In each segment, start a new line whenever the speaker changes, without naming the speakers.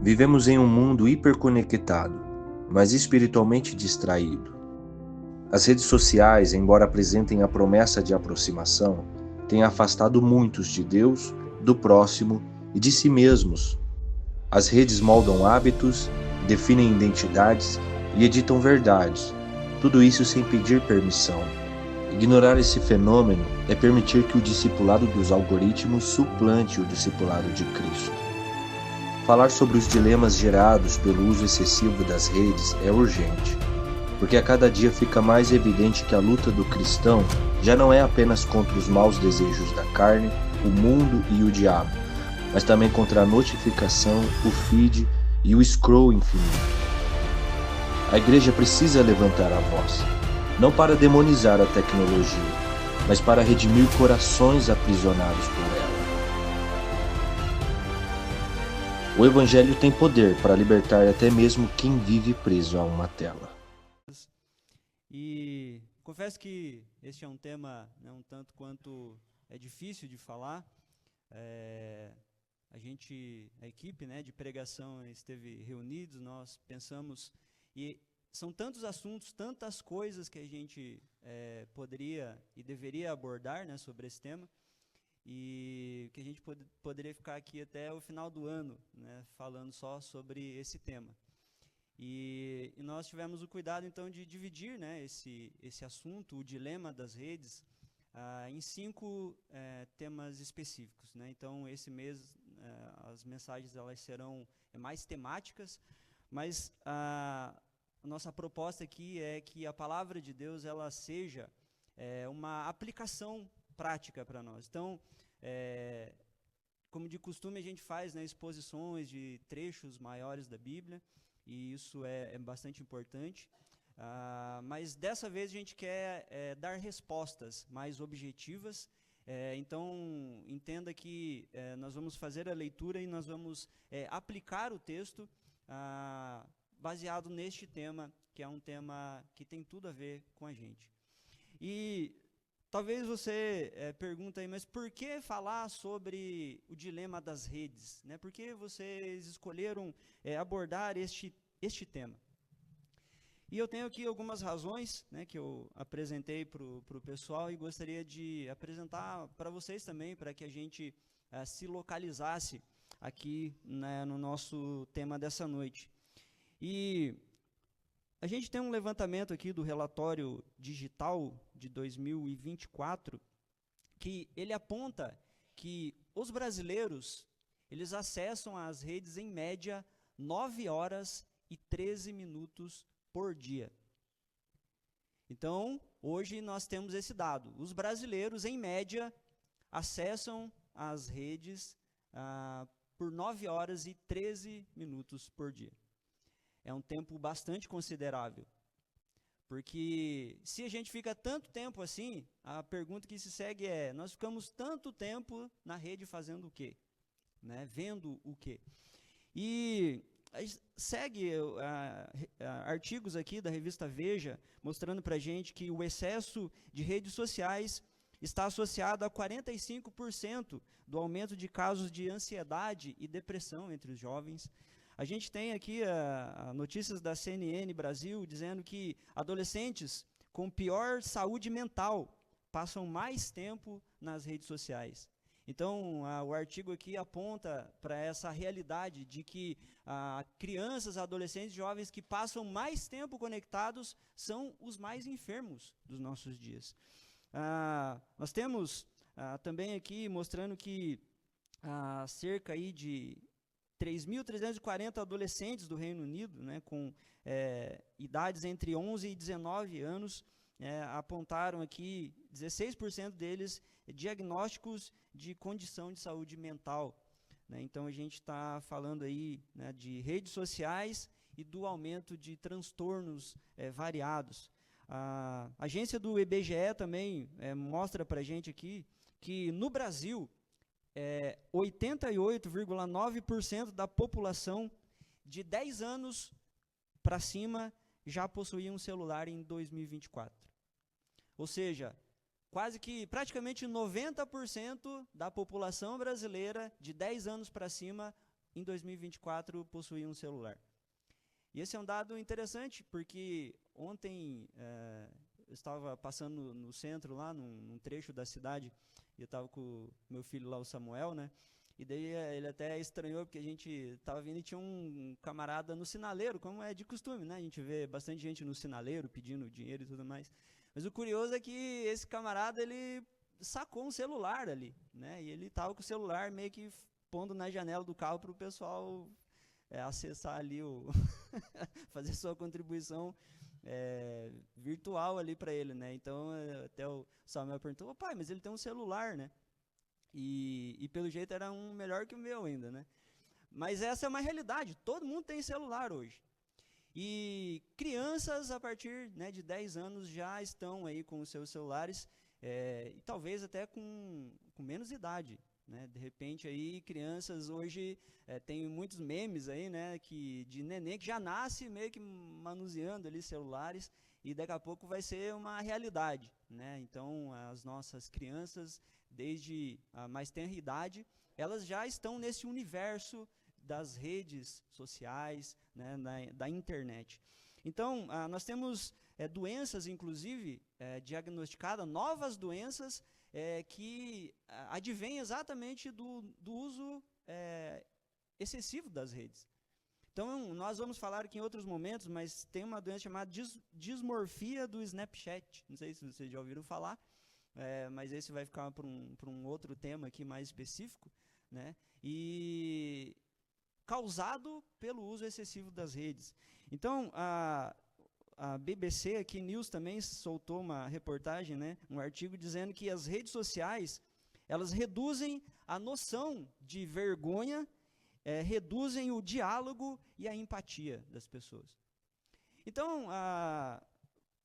Vivemos em um mundo hiperconectado, mas espiritualmente distraído. As redes sociais, embora apresentem a promessa de aproximação, têm afastado muitos de Deus, do próximo e de si mesmos. As redes moldam hábitos, definem identidades e editam verdades, tudo isso sem pedir permissão. Ignorar esse fenômeno é permitir que o discipulado dos algoritmos suplante o discipulado de Cristo. Falar sobre os dilemas gerados pelo uso excessivo das redes é urgente, porque a cada dia fica mais evidente que a luta do cristão já não é apenas contra os maus desejos da carne, o mundo e o diabo, mas também contra a notificação, o feed e o scroll infinito. A igreja precisa levantar a voz, não para demonizar a tecnologia, mas para redimir corações aprisionados por ela. O Evangelho tem poder para libertar até mesmo quem vive preso a uma tela.
E confesso que este é um tema um tanto quanto é difícil de falar. A equipe de pregação esteve reunidos, nós pensamos, e são tantos assuntos, tantas coisas que a gente poderia e deveria abordar sobre esse tema, e que a gente poderia ficar aqui até o final do ano, falando só sobre esse tema. E nós tivemos o cuidado, então, de dividir esse assunto, o dilema das redes, em 5 temas específicos. Então, esse mês, as mensagens elas serão mais temáticas, mas a nossa proposta aqui é que a palavra de Deus ela seja uma aplicação prática para nós. Então, como de costume, a gente faz exposições de trechos maiores da Bíblia, e isso é bastante importante, mas dessa vez a gente quer dar respostas mais objetivas. Então entenda que nós vamos fazer a leitura e nós vamos aplicar o texto baseado neste tema, que é um tema que tem tudo a ver com a gente. E talvez você pergunte aí, mas por que falar sobre o dilema das redes? Por que vocês escolheram abordar este tema? E eu tenho aqui algumas razões que eu apresentei para o pessoal e gostaria de apresentar para vocês também, para que a gente se localizasse aqui no nosso tema dessa noite. E a gente tem um levantamento aqui do relatório digital de 2024, que ele aponta que os brasileiros, eles acessam as redes em média 9 horas e 13 minutos por dia. Então, hoje nós temos esse dado. Os brasileiros, em média, acessam as redes por 9 horas e 13 minutos por dia. É um tempo bastante considerável, porque se a gente fica tanto tempo assim, a pergunta que se segue é, nós ficamos tanto tempo na rede fazendo o quê? Vendo o quê? E segue artigos aqui da revista Veja, mostrando para a gente que o excesso de redes sociais está associado a 45% do aumento de casos de ansiedade e depressão entre os jovens. A gente tem aqui notícias da CNN Brasil dizendo que adolescentes com pior saúde mental passam mais tempo nas redes sociais. Então, o artigo aqui aponta para essa realidade de que crianças, adolescentes, jovens que passam mais tempo conectados são os mais enfermos dos nossos dias. Nós temos também aqui mostrando que cerca aí de 3.340 adolescentes do Reino Unido, com idades entre 11 e 19 anos, apontaram aqui 16% deles diagnósticos de condição de saúde mental. Então, a gente está falando aí de redes sociais e do aumento de transtornos variados. A agência do IBGE também mostra para a gente aqui que no Brasil, 88,9% da população de 10 anos para cima já possuía um celular em 2024. Ou seja, praticamente 90% da população brasileira de 10 anos para cima em 2024 possuía um celular. E esse é um dado interessante, porque ontem eu estava passando no centro, lá num trecho da cidade, e eu estava com o meu filho lá, o Samuel, né? E daí ele até estranhou, porque a gente estava vindo e tinha um camarada no sinaleiro, como é de costume, né? A gente vê bastante gente no sinaleiro pedindo dinheiro e tudo mais. Mas o curioso é que esse camarada, ele sacou um celular ali, né? E ele estava com o celular meio que pondo na janela do carro para o pessoal acessar ali, fazer sua contribuição virtual ali para ele, né? Então, até o Samuel perguntou, pai, mas ele tem um celular, né? E pelo jeito era um melhor que o meu ainda, né? Mas essa é uma realidade, todo mundo tem celular hoje. E crianças a partir, né, de 10 anos já estão aí com os seus celulares, e talvez até com menos idade, né? De repente aí crianças hoje tem muitos memes aí, né, de neném que já nasce meio que manuseando ali celulares, e daqui a pouco vai ser uma realidade, né? Então as nossas crianças, desde a mais tenra idade, elas já estão nesse universo das redes sociais, né, da internet. Então, nós temos doenças, inclusive, diagnosticadas, novas doenças que advêm exatamente do uso excessivo das redes. Então, nós vamos falar aqui em outros momentos, mas tem uma doença chamada dismorfia do Snapchat. Não sei se vocês já ouviram falar, mas esse vai ficar para um outro tema aqui mais específico, né? E causado pelo uso excessivo das redes. Então, a BBC aqui, News, também soltou uma reportagem, né, um artigo dizendo que as redes sociais, elas reduzem a noção de vergonha, reduzem o diálogo e a empatia das pessoas. Então,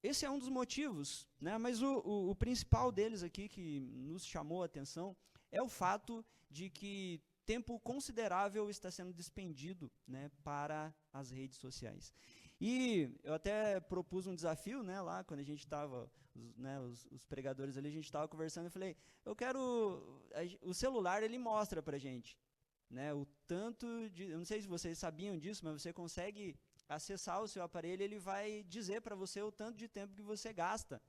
esse é um dos motivos, né, mas o principal deles aqui que nos chamou a atenção é o fato de que tempo considerável está sendo despendido, né, para as redes sociais. E eu até propus um desafio, né, lá quando a gente estava, né, os pregadores ali, a gente estava conversando, eu falei, o celular ele mostra para a gente, né, o tanto de, eu não sei se vocês sabiam disso, mas você consegue acessar o seu aparelho, ele vai dizer para você o tanto de tempo que você gasta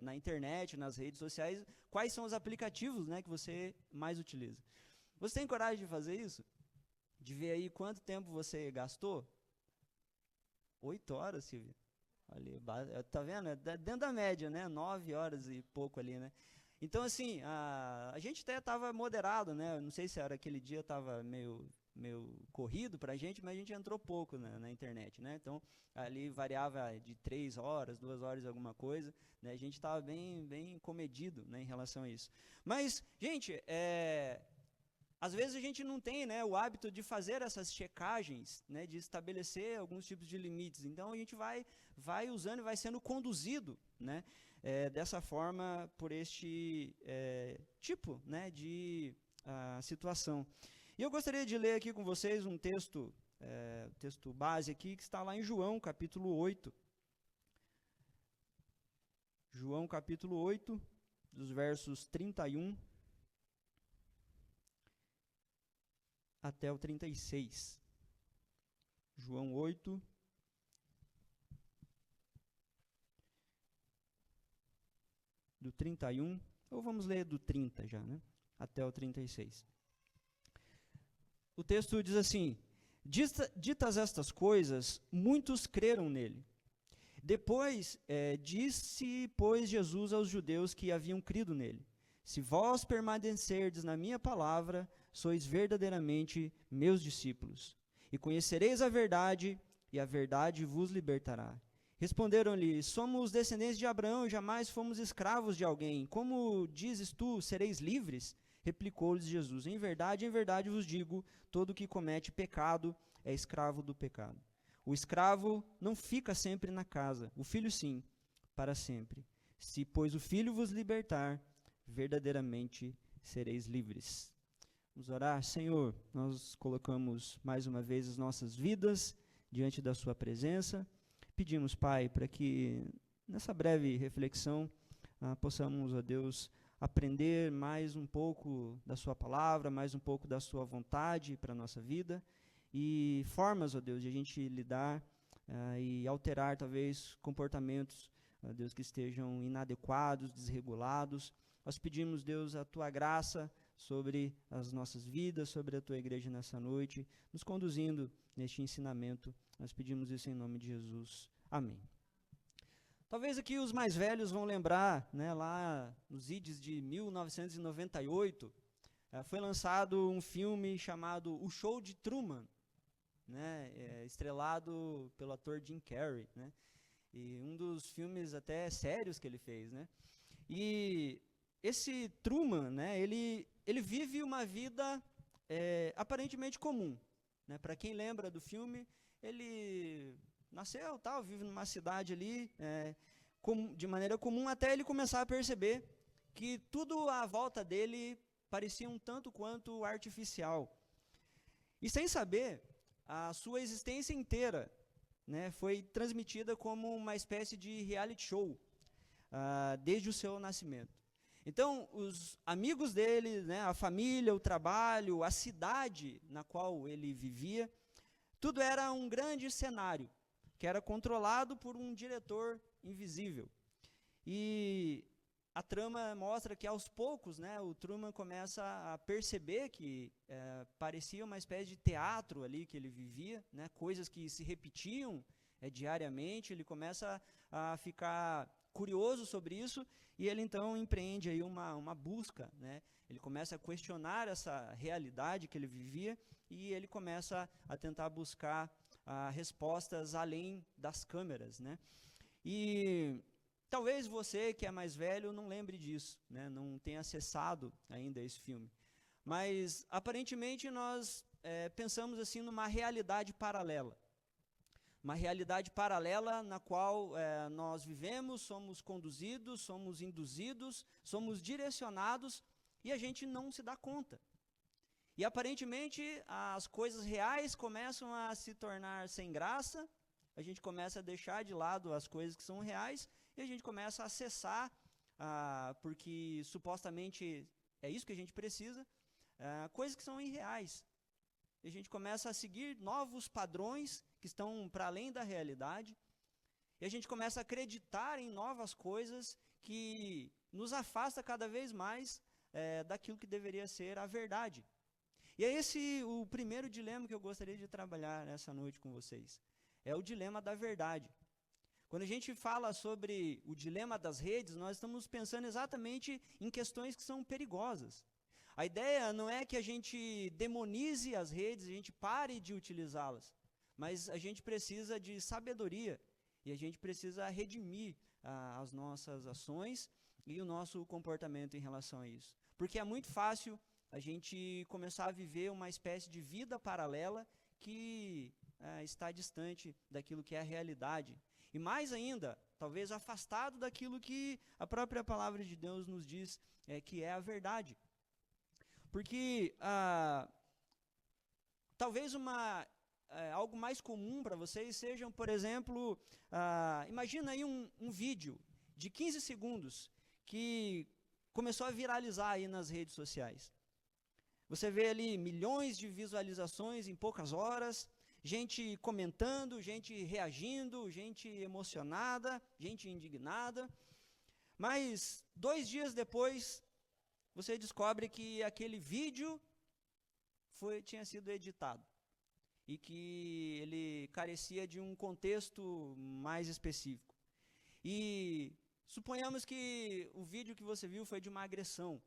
na internet, nas redes sociais, quais são os aplicativos, né, que você mais utiliza. Você tem coragem de fazer isso? De ver aí quanto tempo você gastou? 8 horas, Silvia. Ali, tá vendo? É dentro da média, né? 9 horas e pouco ali, né? Então, assim, a gente até estava moderado, né? Não sei se era aquele dia, estava meio corrido para a gente, mas a gente entrou pouco na internet, né? Então, ali variava de 3 horas, 2 horas e alguma coisa, né? A gente estava bem comedido, né, em relação a isso. Mas, gente, às vezes a gente não tem, né, o hábito de fazer essas checagens, né, de estabelecer alguns tipos de limites. Então a gente vai usando e vai sendo conduzido, né, dessa forma por este tipo, né, de situação. E eu gostaria de ler aqui com vocês um texto base aqui que está lá em João capítulo 8. João capítulo 8, dos versos 31 até o 36. João 8, do 31, ou vamos ler do 30 já, né? Até o 36. O texto diz assim: ditas estas coisas, muitos creram nele. Depois disse, pois, Jesus aos judeus que haviam crido nele: se vós permanecerdes na minha palavra, sois verdadeiramente meus discípulos, e conhecereis a verdade, e a verdade vos libertará. Responderam-lhe: somos descendentes de Abraão e jamais fomos escravos de alguém. Como dizes tu, sereis livres? Replicou-lhes Jesus: em verdade vos digo, todo que comete pecado é escravo do pecado. O escravo não fica sempre na casa, o filho sim, para sempre. Se, pois, o filho vos libertar, verdadeiramente sereis livres. Vamos orar. Senhor, nós colocamos mais uma vez as nossas vidas diante da sua presença. Pedimos, Pai, para que nessa breve reflexão possamos, ó Deus, aprender mais um pouco da sua palavra, mais um pouco da sua vontade para a nossa vida, e formas, ó Deus, de a gente lidar e alterar, talvez, comportamentos, ó Deus, que estejam inadequados, desregulados. Nós pedimos, Deus, a Tua graça sobre as nossas vidas, sobre a Tua igreja nessa noite, nos conduzindo neste ensinamento. Nós pedimos isso em nome de Jesus. Amém. Talvez aqui os mais velhos vão lembrar, né, lá nos idos de 1998, foi lançado um filme chamado O Show de Truman, né, estrelado pelo ator Jim Carrey, né, e um dos filmes até sérios que ele fez, né. E esse Truman, né, ele vive uma vida aparentemente comum, né. Para quem lembra do filme, ele nasceu, tal, vive numa cidade ali, de maneira comum, até ele começar a perceber que tudo à volta dele parecia um tanto quanto artificial. E sem saber, a sua existência inteira, né, foi transmitida como uma espécie de reality show, desde o seu nascimento. Então, os amigos dele, né, a família, o trabalho, a cidade na qual ele vivia, tudo era um grande cenário, que era controlado por um diretor invisível. E a trama mostra que, aos poucos, né, o Truman começa a perceber que parecia uma espécie de teatro ali que ele vivia, né, coisas que se repetiam diariamente. Ele começa a ficar curioso sobre isso, e ele então empreende aí uma busca, né? Ele começa a questionar essa realidade que ele vivia, e ele começa a tentar buscar respostas além das câmeras, né? E talvez você que é mais velho não lembre disso, né? Não tenha acessado ainda esse filme. Mas aparentemente nós pensamos assim numa realidade paralela. Uma realidade paralela na qual nós vivemos, somos conduzidos, somos induzidos, somos direcionados, e a gente não se dá conta. E aparentemente as coisas reais começam a se tornar sem graça, a gente começa a deixar de lado as coisas que são reais, e a gente começa a acessar, porque supostamente é isso que a gente precisa, coisas que são irreais. E a gente começa a seguir novos padrões que estão para além da realidade, e a gente começa a acreditar em novas coisas que nos afasta cada vez mais daquilo que deveria ser a verdade. E é esse o primeiro dilema que eu gostaria de trabalhar nessa noite com vocês. É o dilema da verdade. Quando a gente fala sobre o dilema das redes, nós estamos pensando exatamente em questões que são perigosas. A ideia não é que a gente demonize as redes, a gente pare de utilizá-las, mas a gente precisa de sabedoria, e a gente precisa redimir as nossas ações e o nosso comportamento em relação a isso. Porque é muito fácil a gente começar a viver uma espécie de vida paralela que está distante daquilo que é a realidade. E mais ainda, talvez afastado daquilo que a própria palavra de Deus nos diz que é a verdade. Porque talvez algo mais comum para vocês sejam, por exemplo, imagina aí um vídeo de 15 segundos que começou a viralizar aí nas redes sociais. Você vê ali milhões de visualizações em poucas horas, gente comentando, gente reagindo, gente emocionada, gente indignada. Mas 2 dias depois, você descobre que aquele vídeo tinha sido editado e que ele carecia de um contexto mais específico. E suponhamos que o vídeo que você viu foi de uma agressão,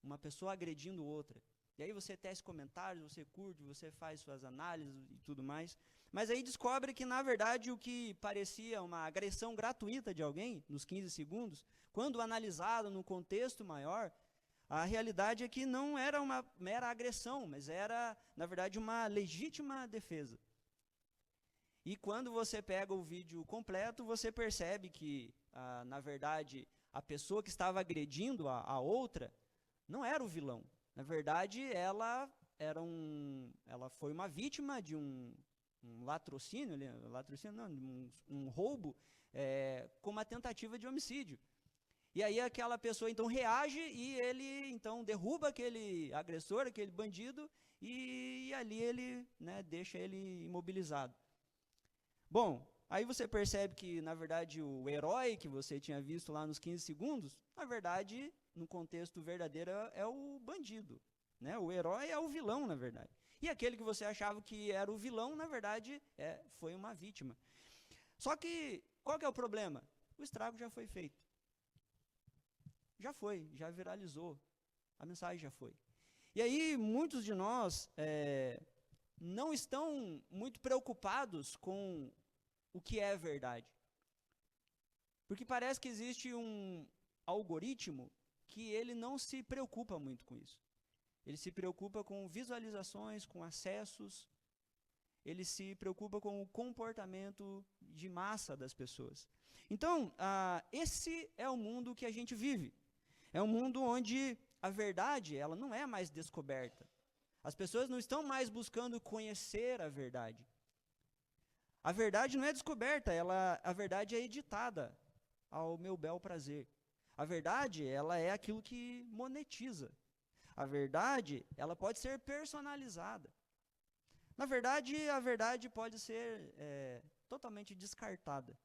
uma pessoa agredindo outra. E aí você tece comentários, você curte, você faz suas análises e tudo mais. Mas aí descobre que, na verdade, o que parecia uma agressão gratuita de alguém, nos 15 segundos, quando analisado no contexto maior, a realidade é que não era uma mera agressão, mas era, na verdade, uma legítima defesa. E quando você pega o vídeo completo, você percebe que, na verdade, a pessoa que estava agredindo a outra não era o vilão. Na verdade, ela foi uma vítima de um latrocínio, um roubo, com uma tentativa de homicídio. E aí aquela pessoa então reage e ele então derruba aquele agressor, aquele bandido, e ali ele, né, deixa ele imobilizado. Bom, aí você percebe que, na verdade, o herói que você tinha visto lá nos 15 segundos, na verdade, no contexto verdadeiro, é o bandido. Né? O herói é o vilão, na verdade. E aquele que você achava que era o vilão, na verdade, foi uma vítima. Só que, qual que é o problema? O estrago já foi feito. Já viralizou. A mensagem já foi. E aí, muitos de nós não estão muito preocupados com o que é verdade. Porque parece que existe um algoritmo que ele não se preocupa muito com isso. Ele se preocupa com visualizações, com acessos, ele se preocupa com o comportamento de massa das pessoas. Então, esse é o mundo que a gente vive. É um mundo onde a verdade ela não é mais descoberta. As pessoas não estão mais buscando conhecer a verdade. A verdade não é descoberta, a verdade é editada ao meu bel prazer. A verdade, ela é aquilo que monetiza. A verdade, ela pode ser personalizada. Na verdade, a verdade pode ser totalmente descartada.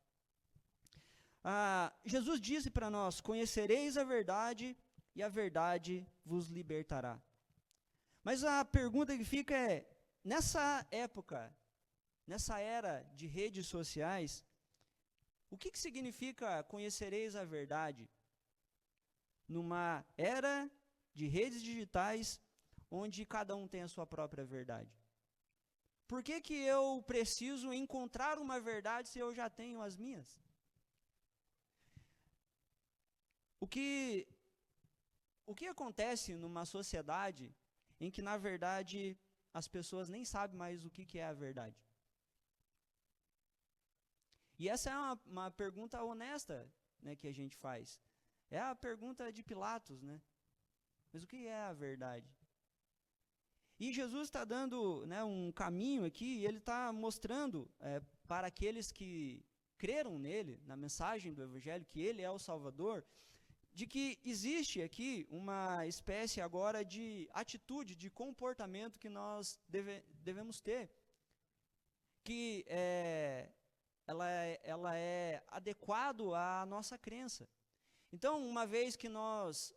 Jesus disse para nós, conhecereis a verdade e a verdade vos libertará. Mas a pergunta que fica é, nessa época, nessa era de redes sociais, o que significa conhecereis a verdade? Numa era de redes digitais, onde cada um tem a sua própria verdade. Por que eu preciso encontrar uma verdade se eu já tenho as minhas? O que acontece numa sociedade em que, na verdade, as pessoas nem sabem mais o que é a verdade? E essa é uma pergunta honesta, né, que a gente faz. É a pergunta de Pilatos, né? Mas o que é a verdade? E Jesus está dando, né, um caminho aqui, e ele está mostrando para aqueles que creram nele, na mensagem do Evangelho, que ele é o Salvador, de que existe aqui uma espécie agora de atitude, de comportamento que nós devemos ter, que ela é adequado à nossa crença. Então, uma vez que nós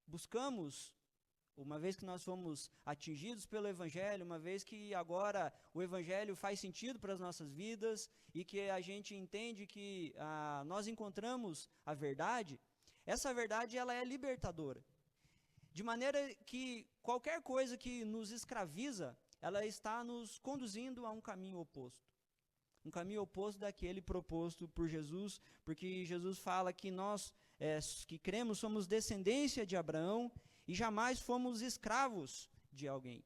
buscamos, uma vez que nós fomos atingidos pelo Evangelho, uma vez que agora o Evangelho faz sentido para as nossas vidas e que a gente entende que nós encontramos a verdade, essa verdade ela é libertadora. De maneira que qualquer coisa que nos escraviza, ela está nos conduzindo a um caminho oposto. Um caminho oposto daquele proposto por Jesus, porque Jesus fala que nós que cremos somos descendência de Abraão e jamais fomos escravos de alguém.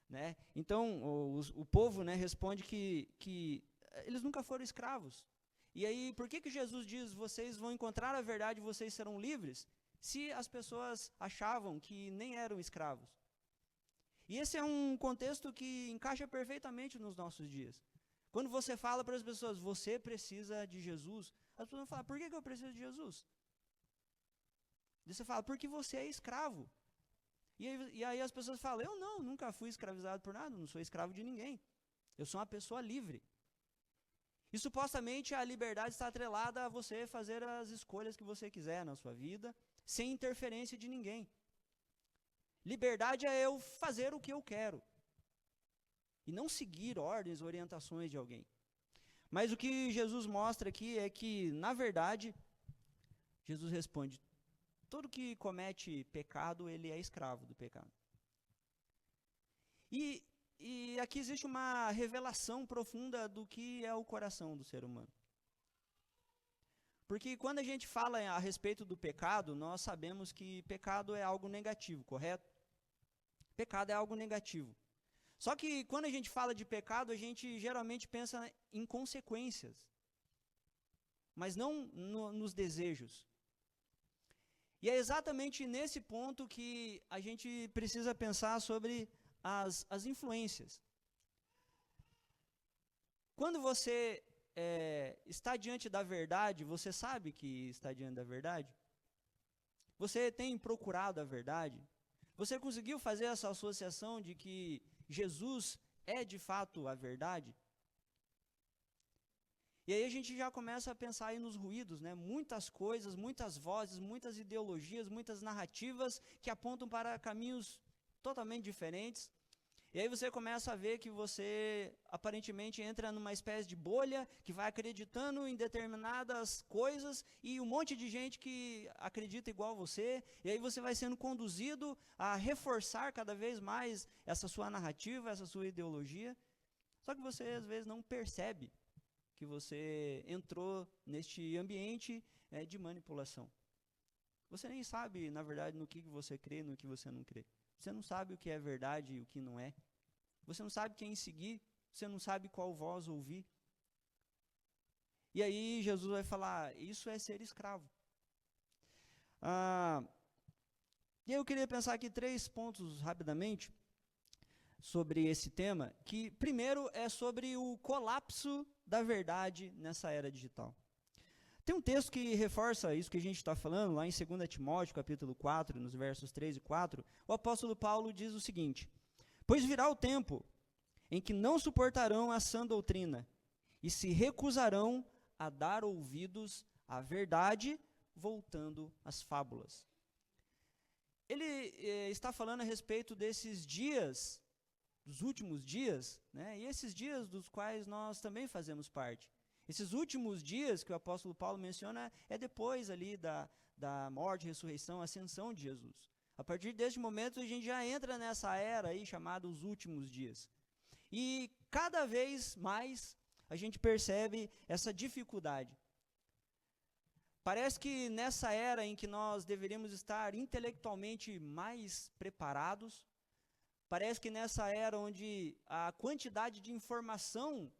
Né? Então, o povo, né, responde que eles nunca foram escravos. E aí, por que Jesus diz, vocês vão encontrar a verdade e vocês serão livres, se as pessoas achavam que nem eram escravos? E esse é um contexto que encaixa perfeitamente nos nossos dias. Quando você fala para as pessoas, você precisa de Jesus, as pessoas vão falar, por que eu preciso de Jesus? E você fala, porque você é escravo. E aí as pessoas falam, eu nunca fui escravizado por nada, não sou escravo de ninguém. Eu sou uma pessoa livre. E supostamente a liberdade está atrelada a você fazer as escolhas que você quiser na sua vida, sem interferência de ninguém. Liberdade é eu fazer o que eu quero. E não seguir ordens, orientações de alguém. Mas o que Jesus mostra aqui é que, na verdade, Jesus responde, todo que comete pecado, ele é escravo do pecado. E aqui existe uma revelação profunda do que é o coração do ser humano. Porque quando a gente fala a respeito do pecado, nós sabemos que pecado é algo negativo, correto? Pecado é algo negativo. Só que quando a gente fala de pecado, a gente geralmente pensa em consequências, mas não nos desejos. E é exatamente nesse ponto que a gente precisa pensar sobre as influências. Quando você está diante da verdade, você sabe que está diante da verdade? Você tem procurado a verdade? Você conseguiu fazer essa associação de que Jesus é de fato a verdade? E aí a gente já começa a pensar aí nos ruídos, né? Muitas coisas, muitas vozes, muitas ideologias, muitas narrativas que apontam para caminhos totalmente diferentes. E aí você começa a ver que você aparentemente entra numa espécie de bolha que vai acreditando em determinadas coisas e um monte de gente que acredita igual a você. E aí você vai sendo conduzido a reforçar cada vez mais essa sua narrativa, essa sua ideologia. Só que você às vezes não percebe que você entrou neste ambiente de manipulação. Você nem sabe, na verdade, no que você crê e no que você não crê. Você não sabe o que é verdade e o que não é. Você não sabe quem seguir. Você não sabe qual voz ouvir. E aí Jesus vai falar, isso é ser escravo. E aí eu queria pensar aqui 3 pontos rapidamente sobre esse tema, que primeiro é sobre o colapso da verdade nessa era digital. Tem um texto que reforça isso que a gente está falando, lá em 2 Timóteo, capítulo 4, nos versos 3 e 4, o apóstolo Paulo diz o seguinte: pois virá o tempo em que não suportarão a sã doutrina e se recusarão a dar ouvidos à verdade, voltando às fábulas. Ele está falando a respeito desses dias, dos últimos dias, né? E esses dias dos quais nós também fazemos parte. Esses últimos dias que o apóstolo Paulo menciona é depois ali da morte, ressurreição, ascensão de Jesus. A partir deste momento a gente já entra nessa era aí chamada os últimos dias. E cada vez mais a gente percebe essa dificuldade. Parece que nessa era em que nós deveríamos estar intelectualmente mais preparados, parece que nessa era onde a quantidade de informação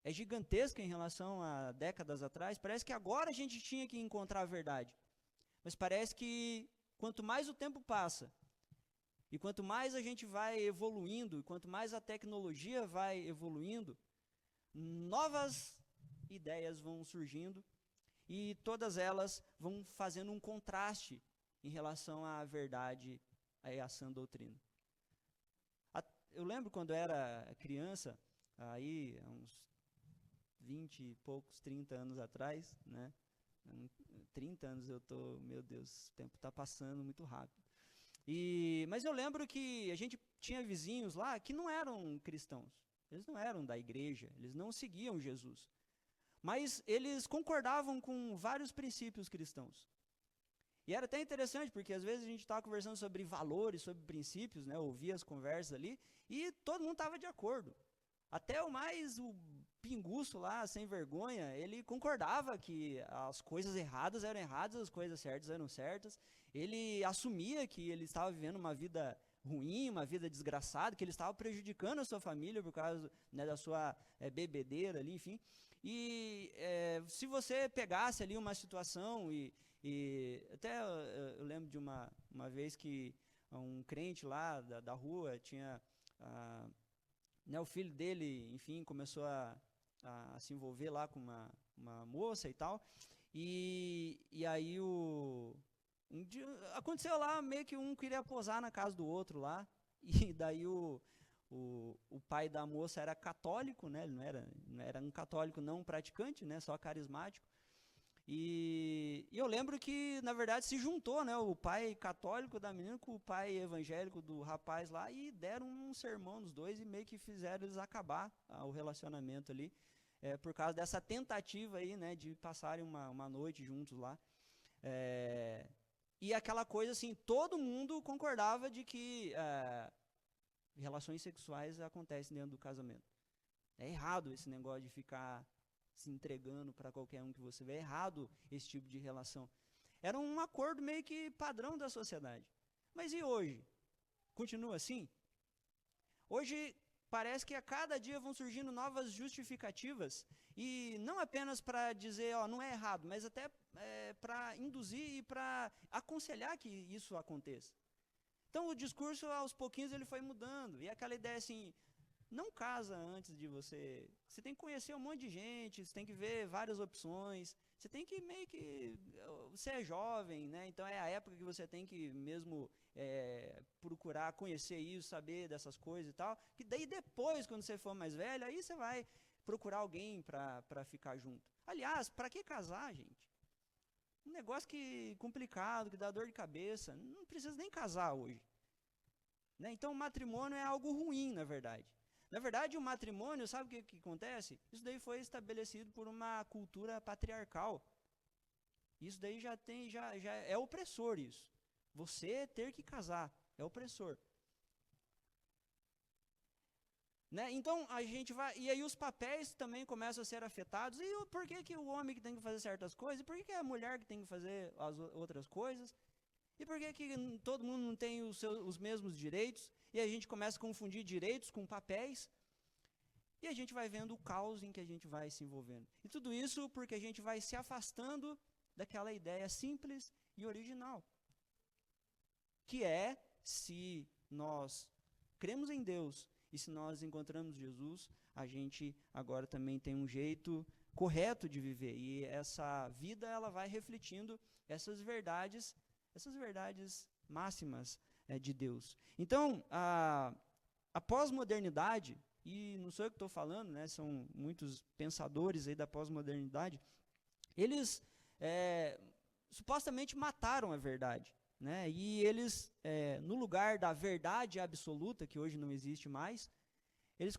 é gigantesca em relação a décadas atrás, parece que agora a gente tinha que encontrar a verdade. Mas parece que quanto mais o tempo passa, e quanto mais a gente vai evoluindo, e quanto mais a tecnologia vai evoluindo, novas ideias vão surgindo, e todas elas vão fazendo um contraste em relação à verdade e à sã doutrina. Eu lembro quando eu era criança, aí uns 20 e poucos, 30 anos atrás, né? 30 anos eu tô, meu Deus, o tempo está passando muito rápido. Mas eu lembro que a gente tinha vizinhos lá que não eram cristãos, eles não eram da igreja, eles não seguiam Jesus, mas eles concordavam com vários princípios cristãos. E era até interessante, porque às vezes a gente estava conversando sobre valores, sobre princípios, né? Ouvia as conversas ali, e todo mundo estava de acordo. Até o pinguço lá, sem vergonha, ele concordava que as coisas erradas eram erradas, as coisas certas eram certas. Ele assumia que ele estava vivendo uma vida ruim, uma vida desgraçada, que ele estava prejudicando a sua família por causa, né, da sua bebedeira ali, enfim. E se você pegasse ali uma situação e até eu lembro de uma vez que um crente lá da rua tinha... o filho dele, enfim, começou a se envolver lá com uma moça e tal, e aí um dia, aconteceu lá, meio que um queria posar na casa do outro lá, e daí o pai da moça era católico, né, ele não era um católico não praticante, né, só carismático, e eu lembro que, na verdade, se juntou, né, o pai católico da menina com o pai evangélico do rapaz lá e deram um sermão nos dois e meio que fizeram eles acabar o relacionamento ali, por causa dessa tentativa aí, né, de passarem uma noite juntos lá. E aquela coisa assim, todo mundo concordava de que relações sexuais acontecem dentro do casamento. É errado esse negócio de ficar se entregando para qualquer um que você vê. É errado esse tipo de relação. Era um acordo meio que padrão da sociedade. Mas e hoje? Continua assim? Hoje parece que a cada dia vão surgindo novas justificativas, e não apenas para dizer, não é errado, mas até para induzir e para aconselhar que isso aconteça. Então o discurso aos pouquinhos ele foi mudando, e aquela ideia assim, Não casa antes de você. Você tem que conhecer um monte de gente, você tem que ver várias opções. Você tem que meio que. Você é jovem, né? Então é a época que você tem que mesmo procurar conhecer isso, saber dessas coisas e tal. Que daí depois, quando você for mais velho, aí você vai procurar alguém para ficar junto. Aliás, para que casar, gente? Um negócio que complicado, que dá dor de cabeça. Não precisa nem casar hoje. Né? Então o matrimônio é algo ruim, na verdade. Na verdade, o matrimônio, sabe o que acontece? Isso daí foi estabelecido por uma cultura patriarcal. Isso daí já é opressor isso. Você ter que casar é opressor. Né? Então a gente vai. E aí os papéis também começam a ser afetados. E por que o homem que tem que fazer certas coisas? E por que a mulher que tem que fazer as outras coisas? E por que todo mundo não tem os mesmos direitos? E a gente começa a confundir direitos com papéis. E a gente vai vendo o caos em que a gente vai se envolvendo. E tudo isso porque a gente vai se afastando daquela ideia simples e original. Que é, se nós cremos em Deus e se nós encontramos Jesus, a gente agora também tem um jeito correto de viver. E essa vida, ela vai refletindo essas verdades máximas de Deus. Então, a pós-modernidade, e não sou eu que estou falando, né, são muitos pensadores aí da pós-modernidade, eles supostamente mataram a verdade. Né, e eles, no lugar da verdade absoluta, que hoje não existe mais, eles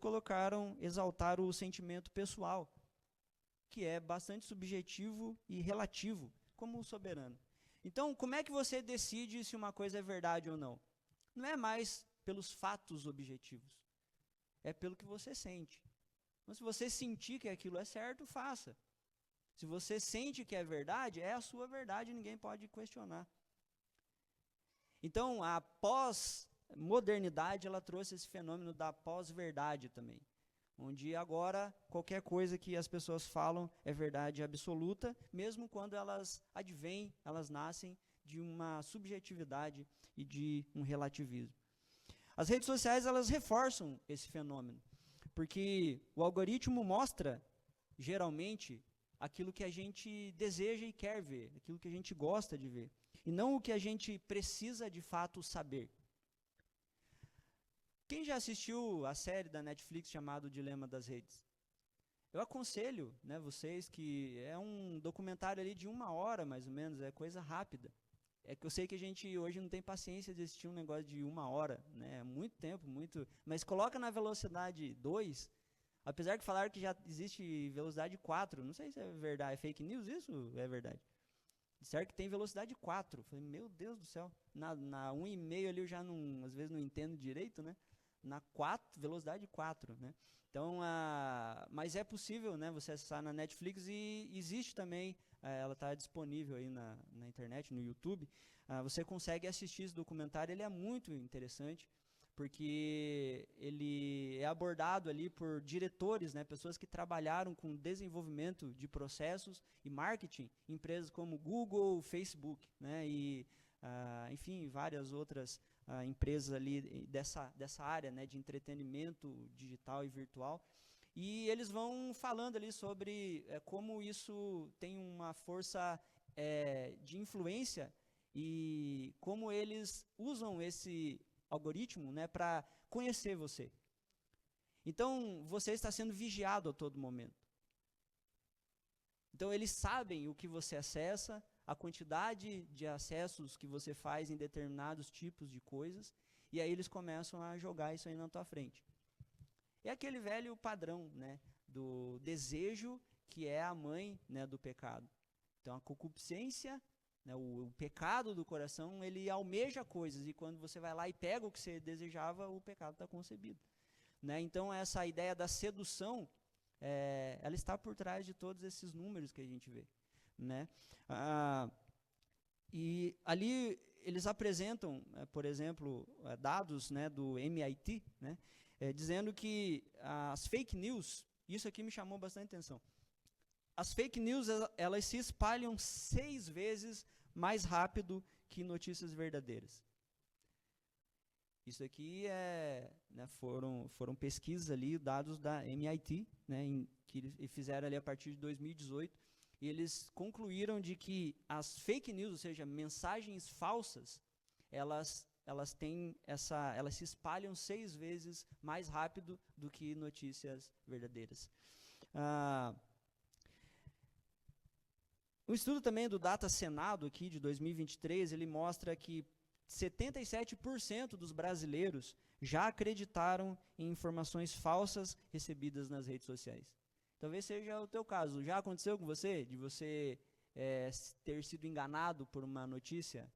exaltar o sentimento pessoal, que é bastante subjetivo e relativo, como o soberano. Então, como é que você decide se uma coisa é verdade ou não? Não é mais pelos fatos objetivos, é pelo que você sente. Então, se você sentir que aquilo é certo, faça. Se você sente que é verdade, é a sua verdade, ninguém pode questionar. Então, a pós-modernidade, ela trouxe esse fenômeno da pós-verdade também, onde agora qualquer coisa que as pessoas falam é verdade absoluta, mesmo quando elas advêm, elas nascem de uma subjetividade e de um relativismo. As redes sociais, elas reforçam esse fenômeno, porque o algoritmo mostra, geralmente, aquilo que a gente deseja e quer ver, aquilo que a gente gosta de ver, e não o que a gente precisa de fato saber. Quem já assistiu a série da Netflix chamada O Dilema das Redes? Eu aconselho, né, vocês, que é um documentário ali de 1 hora, mais ou menos, é coisa rápida. É que eu sei que a gente hoje não tem paciência de assistir um negócio de 1 hora, né, muito tempo, mas coloca na velocidade 2, apesar que falaram que já existe velocidade 4, não sei se é verdade, é fake news isso ou é verdade? Disseram que tem velocidade 4. Falei, meu Deus do céu. Na 1,5 ali eu já não, às vezes não entendo direito, né? Na 4, velocidade 4, né? Então, mas é possível, né, você acessar na Netflix e existe também, ela está disponível aí na internet, no YouTube. Você consegue assistir esse documentário, ele é muito interessante, porque ele é abordado ali por diretores, né, pessoas que trabalharam com desenvolvimento de processos e marketing em empresas como Google, Facebook, né, e, enfim, várias outras empresas ali dessa área, né, de entretenimento digital e virtual. E eles vão falando ali sobre como isso tem uma força de influência e como eles usam esse algoritmo, né, para conhecer você. Então, você está sendo vigiado a todo momento. Então, eles sabem o que você acessa, a quantidade de acessos que você faz em determinados tipos de coisas, e aí eles começam a jogar isso aí na tua frente. É aquele velho padrão, né, do desejo, que é a mãe, né, do pecado. Então, a concupiscência, né, o pecado do coração, ele almeja coisas, e quando você vai lá e pega o que você desejava, o pecado está concebido. Né? Então, essa ideia da sedução, ela está por trás de todos esses números que a gente vê. Né? E ali eles apresentam, por exemplo, dados, né, do MIT, né, dizendo que as fake news, isso aqui me chamou bastante atenção, as fake news, elas se espalham 6 vezes mais rápido que notícias verdadeiras. Isso aqui foram pesquisas ali, dados da MIT, né, que fizeram ali a partir de 2018, e eles concluíram de que as fake news, ou seja, mensagens falsas, elas se espalham 6 vezes mais rápido do que notícias verdadeiras. Um estudo também do Data Senado aqui de 2023, ele mostra que 77% dos brasileiros já acreditaram em informações falsas recebidas nas redes sociais. Talvez seja o teu caso. Já aconteceu com você, de você ter sido enganado por uma notícia?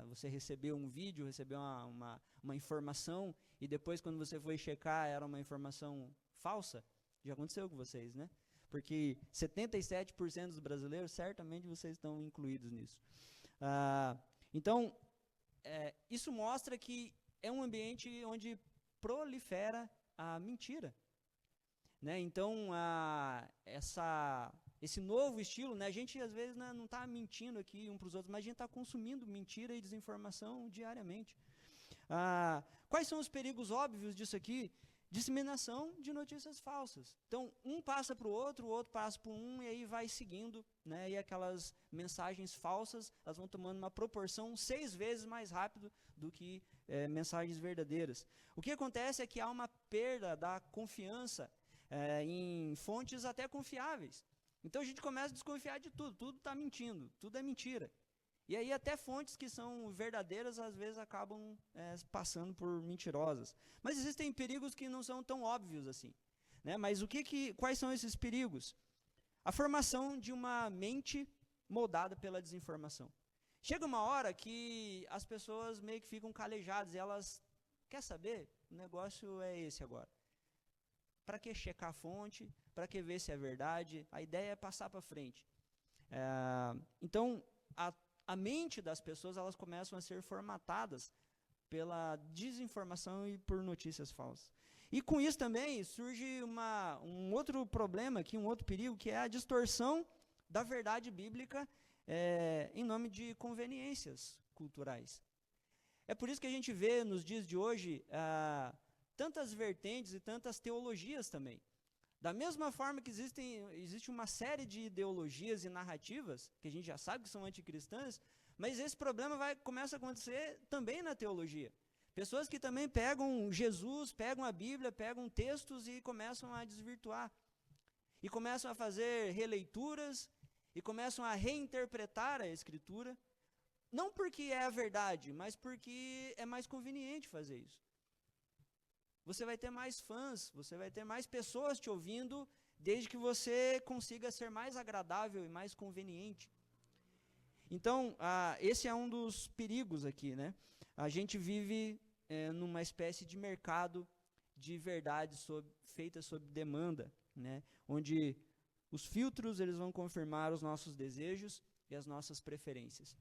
Você recebeu um vídeo, recebeu uma informação, e depois, quando você foi checar, era uma informação falsa? Já aconteceu com vocês, né? Porque 77% dos brasileiros, certamente vocês estão incluídos nisso. Então, isso mostra que é um ambiente onde prolifera a mentira. Né? Então, esse novo estilo, né, a gente às vezes não está mentindo aqui um para os outros, mas a gente está consumindo mentira e desinformação diariamente. Quais são os perigos óbvios disso aqui? Disseminação de notícias falsas. Então, um passa para o outro passa para um, e aí vai seguindo, né? E aquelas mensagens falsas, elas vão tomando uma proporção 6 vezes mais rápido do que mensagens verdadeiras. O que acontece é que há uma perda da confiança em fontes até confiáveis. Então, a gente começa a desconfiar de tudo está mentindo, tudo é mentira. E aí até fontes que são verdadeiras, às vezes, acabam passando por mentirosas. Mas existem perigos que não são tão óbvios assim. Né? Mas quais são esses perigos? A formação de uma mente moldada pela desinformação. Chega uma hora que as pessoas meio que ficam calejadas, e elas, quer saber? O negócio é esse agora. Para que checar a fonte? Para que ver se é verdade? A ideia é passar para frente. Então, a mente das pessoas, elas começam a ser formatadas pela desinformação e por notícias falsas. E com isso também surge um outro problema aqui, um outro perigo, que é a distorção da verdade bíblica em nome de conveniências culturais. É por isso que a gente vê nos dias de hoje tantas vertentes e tantas teologias também. Da mesma forma que existe uma série de ideologias e narrativas, que a gente já sabe que são anticristãs, mas esse problema começa a acontecer também na teologia. Pessoas que também pegam Jesus, pegam a Bíblia, pegam textos e começam a desvirtuar. E começam a fazer releituras, e começam a reinterpretar a Escritura, não porque é a verdade, mas porque é mais conveniente fazer isso. Você vai ter mais fãs, você vai ter mais pessoas te ouvindo, desde que você consiga ser mais agradável e mais conveniente. Então, esse é um dos perigos aqui, né? A gente vive numa espécie de mercado de verdades feitas sob demanda, né? Onde os filtros eles vão confirmar os nossos desejos e as nossas preferências.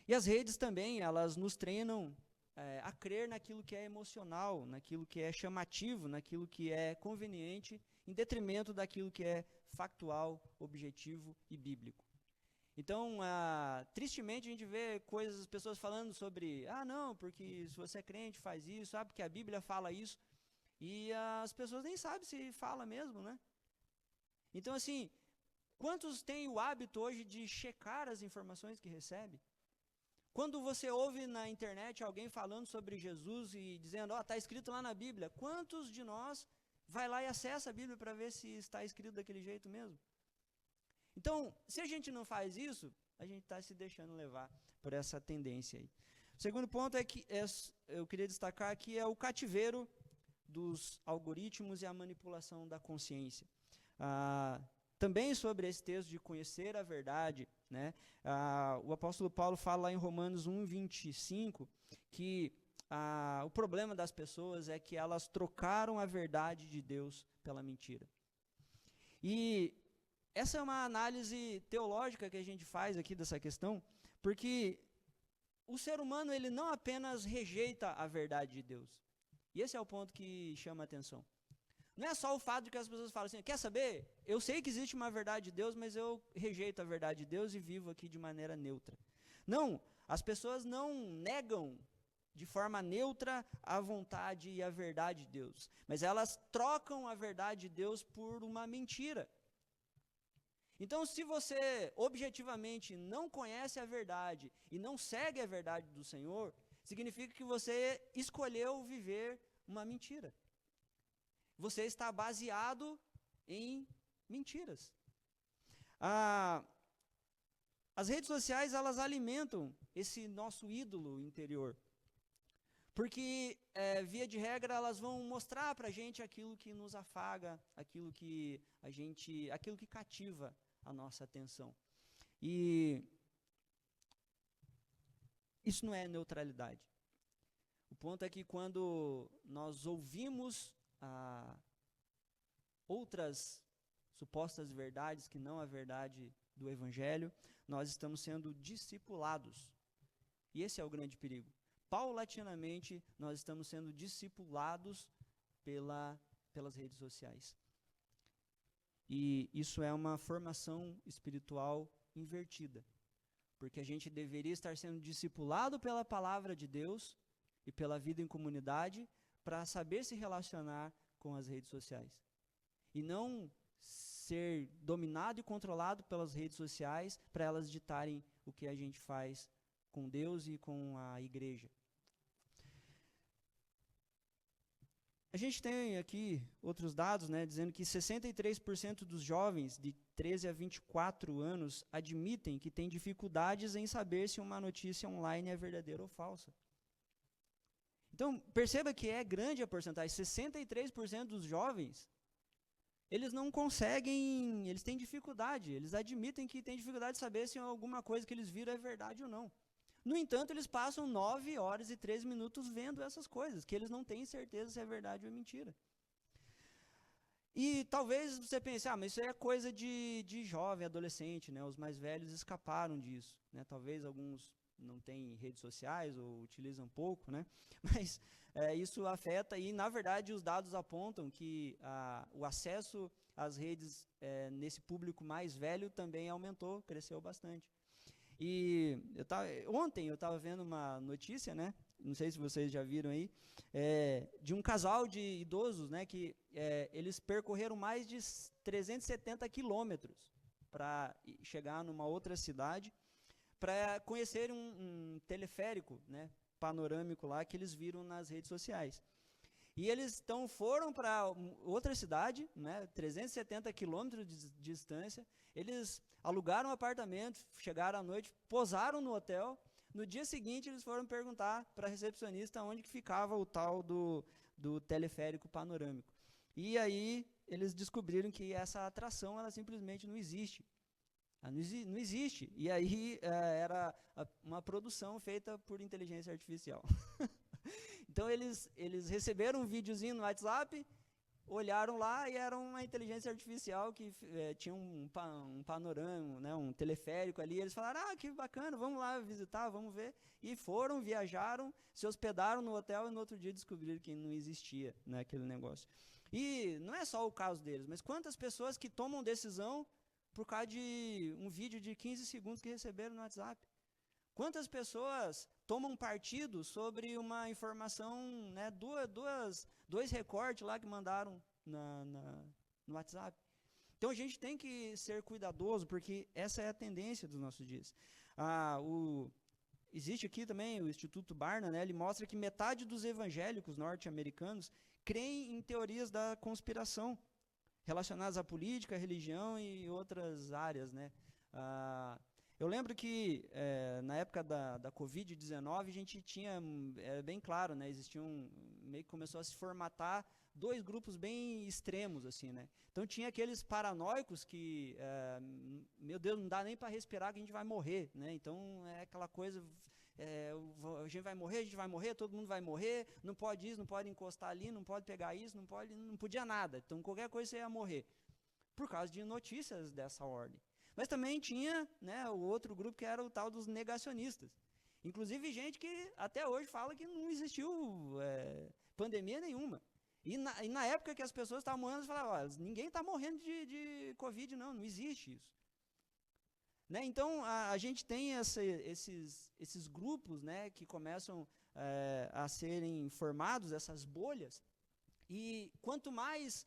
E as redes também, elas nos treinam a crer naquilo que é emocional, naquilo que é chamativo, naquilo que é conveniente, em detrimento daquilo que é factual, objetivo e bíblico. Então, tristemente, a gente vê as pessoas falando sobre, não, porque se você é crente faz isso, porque a Bíblia fala isso, e as pessoas nem sabem se fala mesmo, né? Então, assim, quantos têm o hábito hoje de checar as informações que recebe? Quando você ouve na internet alguém falando sobre Jesus e dizendo, está escrito lá na Bíblia, quantos de nós vai lá e acessa a Bíblia para ver se está escrito daquele jeito mesmo? Então, se a gente não faz isso, a gente está se deixando levar por essa tendência aí. O segundo ponto eu queria destacar aqui, é o cativeiro dos algoritmos e a manipulação da consciência. Também sobre esse texto de conhecer a verdade, né? O apóstolo Paulo fala lá em Romanos 1:25 que o problema das pessoas é que elas trocaram a verdade de Deus pela mentira. E essa é uma análise teológica que a gente faz aqui dessa questão, porque o ser humano ele não apenas rejeita a verdade de Deus. E esse é o ponto que chama a atenção. Não é só o fato de que as pessoas falam assim, quer saber? Eu sei que existe uma verdade de Deus, mas eu rejeito a verdade de Deus e vivo aqui de maneira neutra. Não, as pessoas não negam de forma neutra a vontade e a verdade de Deus, mas elas trocam a verdade de Deus por uma mentira. Então, se você objetivamente não conhece a verdade e não segue a verdade do Senhor, significa que você escolheu viver uma mentira. Você está baseado em mentiras. As redes sociais, elas alimentam esse nosso ídolo interior. Porque, via de regra, elas vão mostrar para a gente aquilo que nos afaga, aquilo que cativa a nossa atenção. E isso não é neutralidade. O ponto é que quando nós ouvimos outras supostas verdades que não a verdade do Evangelho, nós estamos sendo discipulados. E esse é o grande perigo. Paulatinamente, nós estamos sendo discipulados pelas redes sociais. E isso é uma formação espiritual invertida. Porque a gente deveria estar sendo discipulado pela palavra de Deus e pela vida em comunidade para saber se relacionar com as redes sociais. E não ser dominado e controlado pelas redes sociais para elas ditarem o que a gente faz com Deus e com a igreja. A gente tem aqui outros dados, né, dizendo que 63% dos jovens de 13 a 24 anos admitem que têm dificuldades em saber se uma notícia online é verdadeira ou falsa. Então, perceba que é grande a porcentagem. 63% dos jovens, eles não conseguem, eles têm dificuldade, eles admitem que têm dificuldade de saber se alguma coisa que eles viram é verdade ou não. No entanto, eles passam 9 horas e 13 minutos vendo essas coisas, que eles não têm certeza se é verdade ou é mentira. E talvez você pense, mas isso aí é coisa de jovem, adolescente, né? Os mais velhos escaparam disso, né? Talvez alguns não têm redes sociais ou utilizam pouco, né? Mas isso afeta e, na verdade, os dados apontam que o acesso às redes nesse público mais velho também aumentou, cresceu bastante. E ontem eu estava vendo uma notícia, né? Não sei se vocês já viram aí, de um casal de idosos, né? Que eles percorreram mais de 370 quilômetros para chegar numa outra cidade, para conhecer um teleférico, né, panorâmico lá que eles viram nas redes sociais. E eles então foram para outra cidade, né, 370 quilômetros de distância, eles alugaram um apartamento, chegaram à noite, posaram no hotel, no dia seguinte eles foram perguntar para a recepcionista onde que ficava o tal do teleférico panorâmico. E aí eles descobriram que essa atração ela simplesmente não existe. Não existe. E aí era uma produção feita por inteligência artificial. Então eles receberam um videozinho no WhatsApp, olharam lá e era uma inteligência artificial que tinha um panorama, né, um teleférico ali. Eles falaram, que bacana, vamos lá visitar, vamos ver. E foram, viajaram, se hospedaram no hotel e no outro dia descobriram que não existia, né, aquele negócio. E não é só o caso deles, mas quantas pessoas que tomam decisão por causa de um vídeo de 15 segundos que receberam no WhatsApp? Quantas pessoas tomam partido sobre uma informação, né, dois recortes lá que mandaram no WhatsApp? Então a gente tem que ser cuidadoso, porque essa é a tendência dos nossos dias. Existe aqui também o Instituto Barna, né, ele mostra que metade dos evangélicos norte-americanos creem em teorias da conspiração, relacionadas à política, à religião e outras áreas, né? Eu lembro que na época da Covid-19 a gente tinha, bem claro, né? Meio que começou a se formatar dois grupos bem extremos, assim, né? Então tinha aqueles paranoicos que, meu Deus, não dá nem para respirar que a gente vai morrer, né? Então é aquela coisa, a gente vai morrer, todo mundo vai morrer, não pode isso, não pode encostar ali, não pode pegar isso, não podia nada. Então qualquer coisa você ia morrer, por causa de notícias dessa ordem. Mas também tinha, né, o outro grupo que era o tal dos negacionistas. Inclusive gente que até hoje fala que não existiu pandemia nenhuma. E na época que as pessoas estavam morrendo, eles falavam, ninguém está morrendo de Covid, não existe isso. Né? Então, a gente tem esses grupos, né, que começam a serem formados, essas bolhas, e quanto mais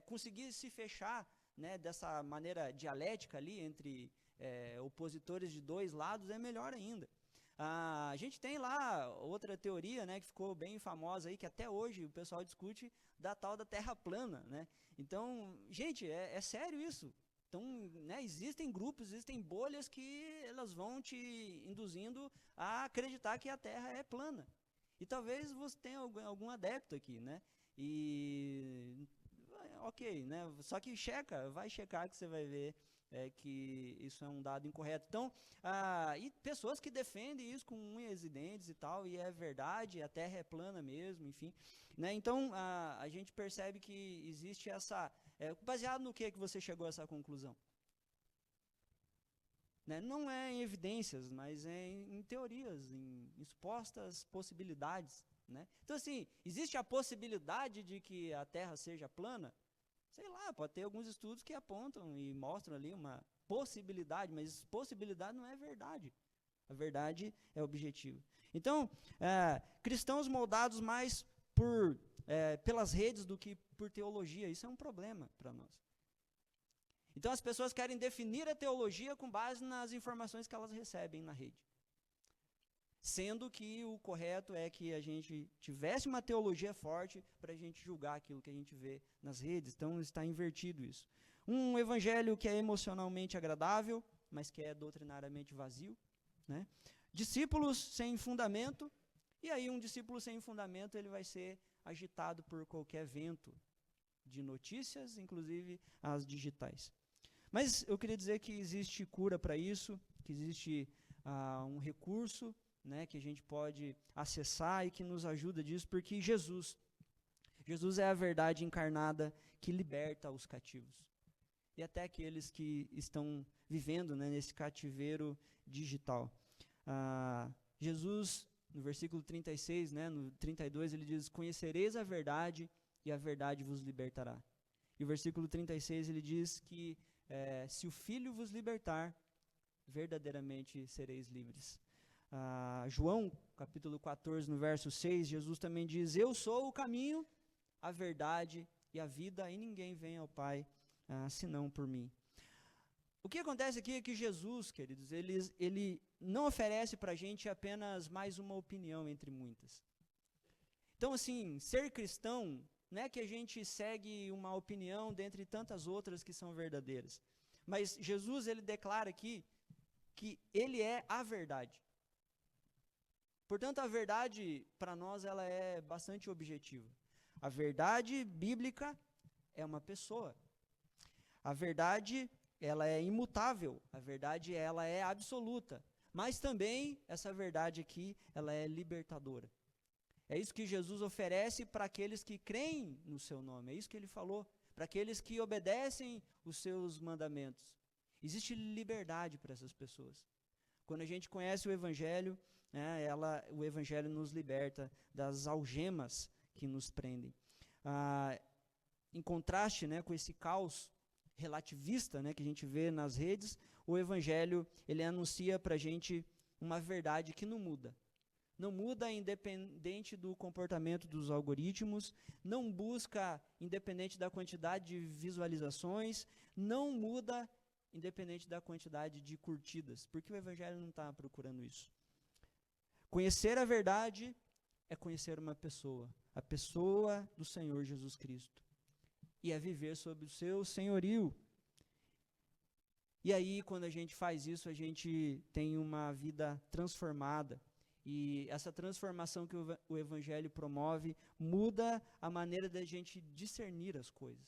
conseguir se fechar, né, dessa maneira dialética ali entre opositores de dois lados, é melhor ainda. A gente tem lá outra teoria, né, que ficou bem famosa aí, que até hoje o pessoal discute, da tal da Terra plana, né? Então, gente, é sério isso. Então, né, existem grupos, existem bolhas que elas vão te induzindo a acreditar que a Terra é plana. E talvez você tenha algum adepto aqui, né? E ok, né? Só que vai checar que você vai ver que isso é um dado incorreto. Então, e pessoas que defendem isso com unhas e dentes e tal, e é verdade, a Terra é plana mesmo, enfim. Né? Então, a gente percebe que existe essa... baseado no que você chegou a essa conclusão? Né? Não é em evidências, mas é em teorias, em supostas possibilidades. Né? Então, assim, existe a possibilidade de que a Terra seja plana? Sei lá, pode ter alguns estudos que apontam e mostram ali uma possibilidade, mas possibilidade não é verdade. A verdade é objetiva. Então, cristãos moldados mais pelas redes do que por teologia, isso é um problema para nós. Então, as pessoas querem definir a teologia com base nas informações que elas recebem na rede. Sendo que o correto é que a gente tivesse uma teologia forte para a gente julgar aquilo que a gente vê nas redes. Então, está invertido isso. Um evangelho que é emocionalmente agradável, mas que é doutrinariamente vazio. Né? Discípulos sem fundamento, e aí um discípulo sem fundamento ele vai ser agitado por qualquer vento de notícias, inclusive as digitais. Mas eu queria dizer que existe cura para isso, que existe um recurso, né, que a gente pode acessar e que nos ajuda disso, porque Jesus é a verdade encarnada que liberta os cativos. E até aqueles que estão vivendo, né, nesse cativeiro digital. Jesus, no versículo 36, né, no 32, ele diz, conhecereis a verdade e a verdade vos libertará. E o versículo 36, ele diz que se o Filho vos libertar, verdadeiramente sereis livres. João, capítulo 14, no verso 6, Jesus também diz, eu sou o caminho, a verdade e a vida, e ninguém vem ao Pai senão por mim. O que acontece aqui é que Jesus, queridos, ele não oferece para a gente apenas mais uma opinião entre muitas. Então, assim, ser cristão não é que a gente segue uma opinião dentre tantas outras que são verdadeiras. Mas Jesus, ele declara aqui que ele é a verdade. Portanto, a verdade, para nós, ela é bastante objetiva. A verdade bíblica é uma pessoa. A verdade, ela é imutável. A verdade, ela é absoluta. Mas também, essa verdade aqui, ela é libertadora. É isso que Jesus oferece para aqueles que creem no seu nome. É isso que ele falou. Para aqueles que obedecem os seus mandamentos. Existe liberdade para essas pessoas. Quando a gente conhece o Evangelho, né, o Evangelho nos liberta das algemas que nos prendem. Em contraste, né, com esse caos relativista, né, que a gente vê nas redes, o Evangelho ele anuncia para a gente uma verdade que não muda. Não muda independente do comportamento dos algoritmos, não busca independente da quantidade de visualizações, não muda independente da quantidade de curtidas, porque o Evangelho não está procurando isso. Conhecer a verdade é conhecer uma pessoa, a pessoa do Senhor Jesus Cristo, e é viver sob o seu senhorio. E aí, quando a gente faz isso, a gente tem uma vida transformada. E essa transformação que o Evangelho promove muda a maneira da gente discernir as coisas.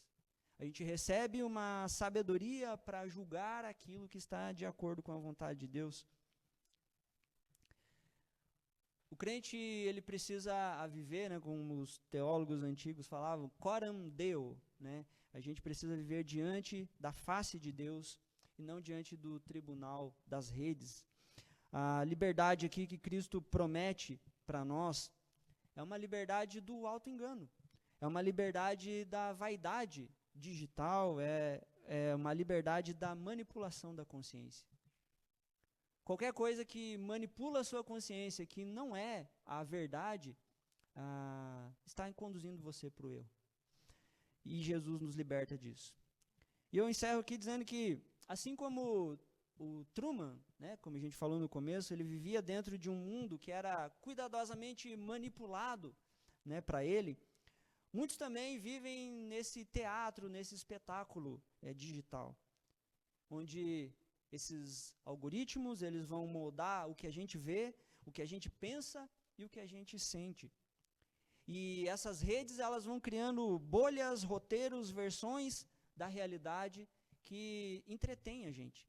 A gente recebe uma sabedoria para julgar aquilo que está de acordo com a vontade de Deus. O crente, ele precisa viver, né, como os teólogos antigos falavam, coram Deo, né? A gente precisa viver diante da face de Deus e não diante do tribunal das redes. A liberdade aqui que Cristo promete para nós é uma liberdade do auto-engano, é uma liberdade da vaidade digital, é uma liberdade da manipulação da consciência. Qualquer coisa que manipula a sua consciência, que não é a verdade, está conduzindo você para o erro. E Jesus nos liberta disso. E eu encerro aqui dizendo que, assim como o Truman, né, como a gente falou no começo, ele vivia dentro de um mundo que era cuidadosamente manipulado, né, para ele, muitos também vivem nesse teatro, nesse espetáculo digital, onde esses algoritmos, eles vão moldar o que a gente vê, o que a gente pensa e o que a gente sente. E essas redes, elas vão criando bolhas, roteiros, versões da realidade que entretêm a gente,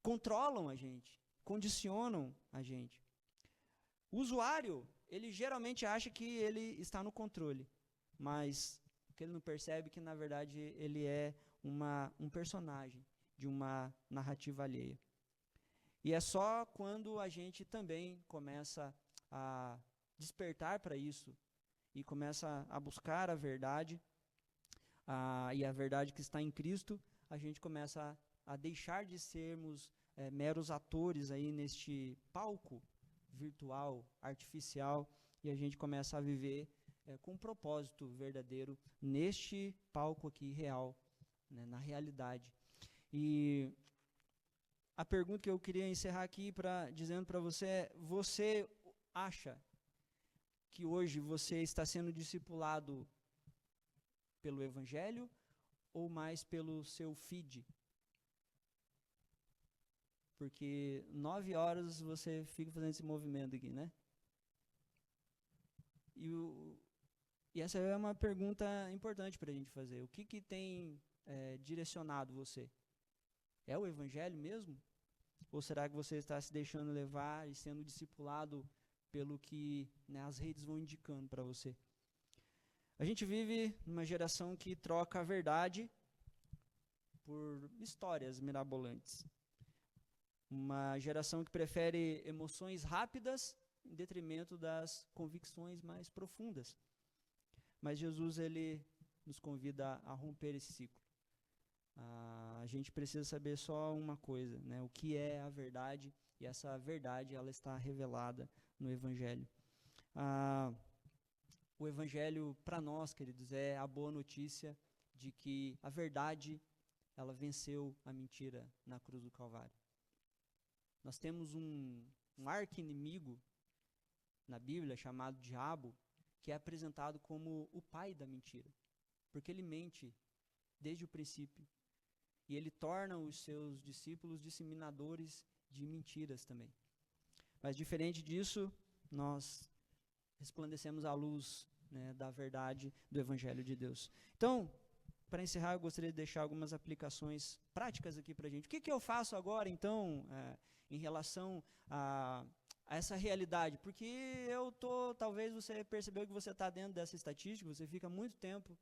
controlam a gente, condicionam a gente. O usuário, ele geralmente acha que ele está no controle, mas o que ele não percebe é que, na verdade, ele é um personagem de uma narrativa alheia. E é só quando a gente também começa a despertar para isso e começa a buscar a verdade, e a verdade que está em Cristo, a gente começa a deixar de sermos meros atores aí neste palco virtual, artificial, e a gente começa a viver com um propósito verdadeiro neste palco aqui real, né, na realidade. E a pergunta que eu queria encerrar aqui dizendo para você é: você acha que hoje você está sendo discipulado pelo Evangelho ou mais pelo seu feed? Porque 9 horas você fica fazendo esse movimento aqui, né? E essa é uma pergunta importante para a gente fazer. O que tem direcionado você? É o Evangelho mesmo? Ou será que você está se deixando levar e sendo discipulado pelo que, né, as redes vão indicando para você? A gente vive numa geração que troca a verdade por histórias mirabolantes. Uma geração que prefere emoções rápidas em detrimento das convicções mais profundas. Mas Jesus, ele nos convida a romper esse ciclo. A gente precisa saber só uma coisa, né? O que é a verdade, e essa verdade ela está revelada no Evangelho. O Evangelho, para nós, queridos, é a boa notícia de que a verdade ela venceu a mentira na cruz do Calvário. Nós temos um arqui-inimigo na Bíblia chamado Diabo, que é apresentado como o pai da mentira, porque ele mente desde o princípio. E ele torna os seus discípulos disseminadores de mentiras também. Mas diferente disso, nós resplandecemos a luz, né, da verdade do Evangelho de Deus. Então, para encerrar, eu gostaria de deixar algumas aplicações práticas aqui para a gente. O que eu faço agora, então, em relação a essa realidade? Porque talvez você percebeu que você está dentro dessa estatística, você fica muito tempo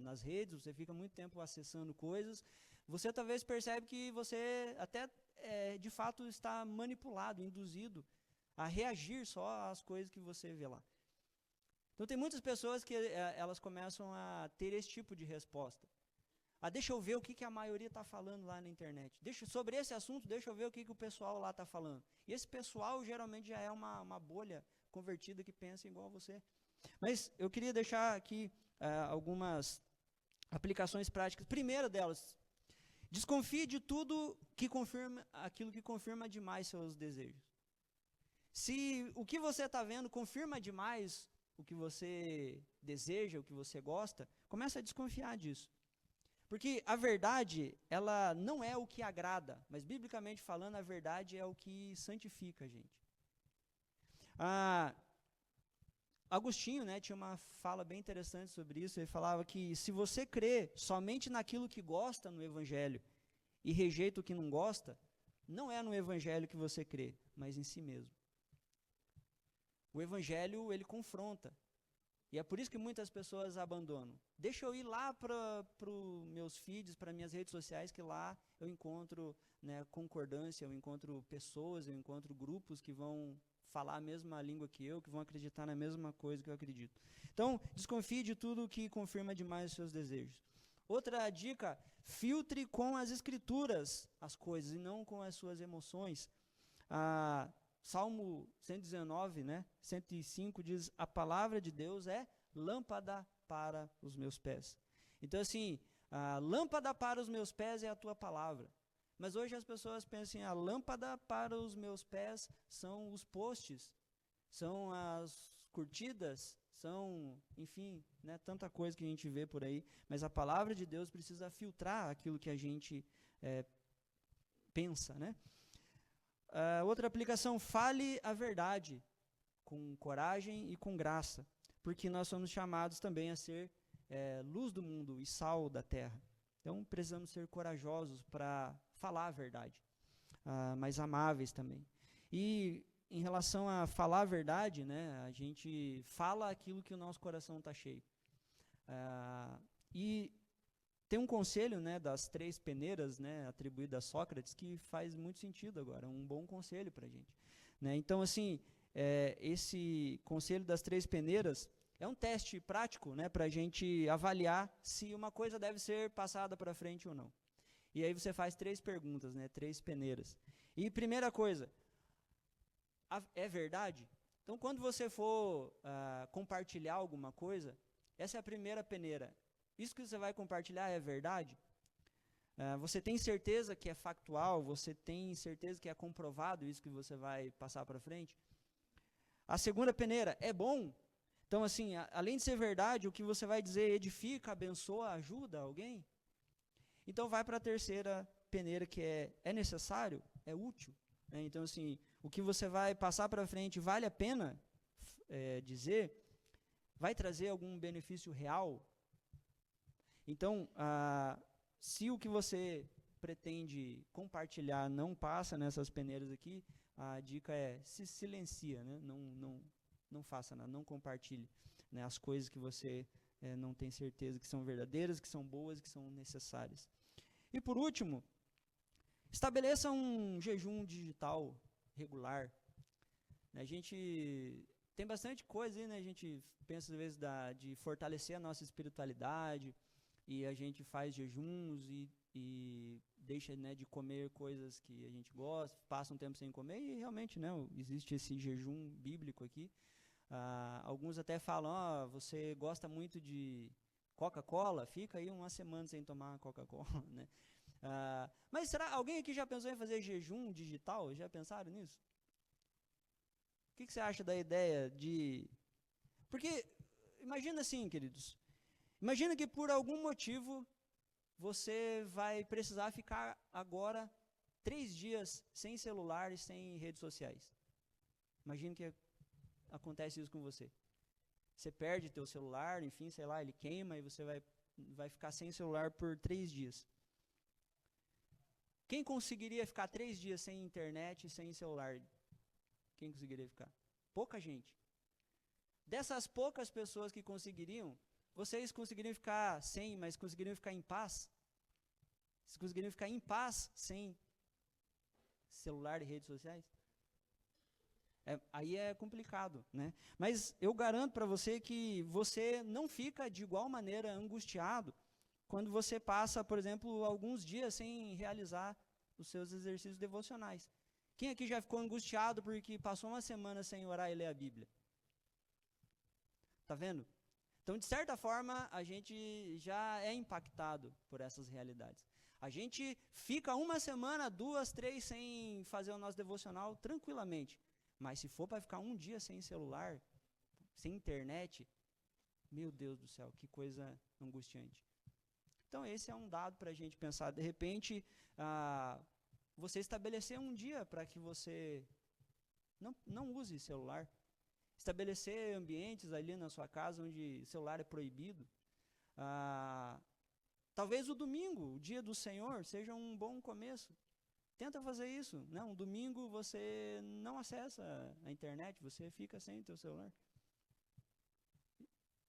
nas redes, você fica muito tempo acessando coisas, você talvez percebe que você até de fato está manipulado, induzido a reagir só às coisas que você vê lá. Então tem muitas pessoas que elas começam a ter esse tipo de resposta. Deixa eu ver o que a maioria está falando lá na internet. Sobre esse assunto, deixa eu ver o que o pessoal lá está falando. E esse pessoal geralmente já é uma bolha convertida que pensa igual a você. Mas eu queria deixar aqui algumas aplicações práticas. Primeira delas, desconfie de tudo aquilo que confirma demais seus desejos. Se o que você está vendo confirma demais o que você deseja, o que você gosta, começa a desconfiar disso. Porque a verdade, ela não é o que agrada, mas biblicamente falando, a verdade é o que santifica a gente. Agostinho, né, tinha uma fala bem interessante sobre isso. Ele falava que se você crê somente naquilo que gosta no Evangelho e rejeita o que não gosta, não é no Evangelho que você crê, mas em si mesmo. O Evangelho, ele confronta. E é por isso que muitas pessoas abandonam. Deixa eu ir lá para os meus feeds, para minhas redes sociais, que lá eu encontro, né, concordância, eu encontro pessoas, eu encontro grupos que vão falar a mesma língua que eu, que vão acreditar na mesma coisa que eu acredito. Então, desconfie de tudo que confirma demais os seus desejos. Outra dica, filtre com as escrituras as coisas e não com as suas emoções. Salmo 119, 105 diz, a palavra de Deus é lâmpada para os meus pés. Então assim, a lâmpada para os meus pés é a tua palavra. Mas hoje as pessoas pensam, a lâmpada para os meus pés são os posts, são as curtidas, são, enfim, tanta coisa que a gente vê por aí. Mas a palavra de Deus precisa filtrar aquilo que a gente pensa, outra aplicação, fale a verdade com coragem e com graça, porque nós somos chamados também a ser luz do mundo e sal da terra. Então precisamos ser corajosos para falar a verdade, mas amáveis também. E em relação a falar a verdade, a gente fala aquilo que o nosso coração está cheio. E tem um conselho das 3 peneiras, atribuído a Sócrates, que faz muito sentido agora, um bom conselho para a gente. Então, assim, esse conselho das 3 peneiras é um teste prático para a gente avaliar se uma coisa deve ser passada para frente ou não. E aí você faz 3 perguntas, 3 peneiras. E primeira coisa, é verdade? Então, quando você for compartilhar alguma coisa, essa é a primeira peneira. Isso que você vai compartilhar é verdade? Você tem certeza que é factual? Você tem certeza que é comprovado isso que você vai passar para frente? A segunda peneira, é bom? Então, assim, além de ser verdade, o que você vai dizer edifica, abençoa, ajuda alguém? Então, vai para a terceira peneira, que é necessário? É útil? Então, assim, o que você vai passar para frente vale a pena dizer? Vai trazer algum benefício real? Então, se o que você pretende compartilhar não passa nessas peneiras aqui, a dica é se silencia, não faça nada, não compartilhe as coisas que você não tem certeza que são verdadeiras, que são boas, que são necessárias. E por último, estabeleça um jejum digital regular. A gente tem bastante coisa aí, a gente pensa às vezes de fortalecer a nossa espiritualidade, e a gente faz jejuns e deixa de comer coisas que a gente gosta, passa um tempo sem comer, e realmente existe esse jejum bíblico aqui. Alguns até falam, você gosta muito de Coca-Cola, fica aí uma semana sem tomar Coca-Cola, mas será, alguém aqui já pensou em fazer jejum digital? Já pensaram nisso? O que você acha da ideia de... Porque, imagina assim, queridos, imagina que por algum motivo você vai precisar ficar agora 3 dias sem celular e sem redes sociais. Imagina que acontece isso com você. Você perde teu celular, enfim, sei lá, ele queima e você vai ficar sem celular por 3 dias. Quem conseguiria ficar 3 dias sem internet e sem celular? Quem conseguiria ficar? Pouca gente. Dessas poucas pessoas que conseguiriam, vocês conseguiriam ficar sem, mas conseguiriam ficar em paz? Vocês conseguiriam ficar em paz sem celular e redes sociais? Aí é complicado, Mas eu garanto para você que você não fica de igual maneira angustiado quando você passa, por exemplo, alguns dias sem realizar os seus exercícios devocionais. Quem aqui já ficou angustiado porque passou uma semana sem orar e ler a Bíblia? Tá vendo? Então, de certa forma, a gente já é impactado por essas realidades. A gente fica uma semana, 2, 3 sem fazer o nosso devocional tranquilamente. Mas se for para ficar um dia sem celular, sem internet, meu Deus do céu, que coisa angustiante. Então, esse é um dado para a gente pensar. De repente, você estabelecer um dia para que você não use celular. Estabelecer ambientes ali na sua casa onde celular é proibido. Talvez o domingo, o dia do Senhor, seja um bom começo. Tenta fazer isso. Um domingo você não acessa a internet, você fica sem o teu celular.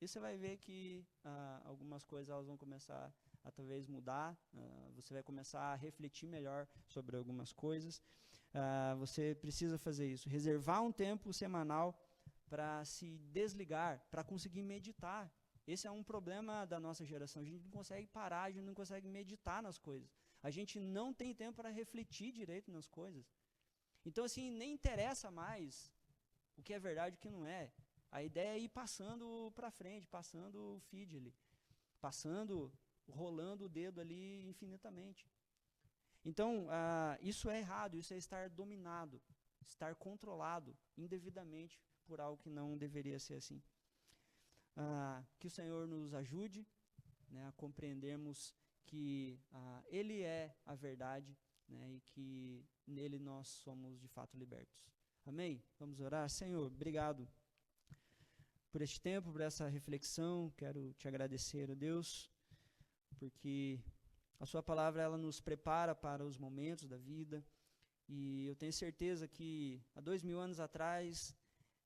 E você vai ver que algumas coisas elas vão começar a talvez mudar, você vai começar a refletir melhor sobre algumas coisas. Você precisa fazer isso, reservar um tempo semanal para se desligar, para conseguir meditar Esse é um problema da nossa geração. A gente não consegue parar, a gente não consegue meditar nas coisas. A gente não tem tempo para refletir direito nas coisas. Então, assim, nem interessa mais o que é verdade e o que não é. A ideia é ir passando para frente, passando o feed ali, rolando o dedo ali infinitamente. Então, isso é errado, isso é estar dominado, estar controlado indevidamente por algo que não deveria ser assim. Que o Senhor nos ajude, né, a compreendermos que Ele é a verdade, né, e que nele nós somos de fato libertos. Amém? Vamos orar? Senhor, obrigado por este tempo, por essa reflexão. Quero te agradecer, ó Deus, porque a sua palavra ela nos prepara para os momentos da vida, e eu tenho certeza que há 2000 anos atrás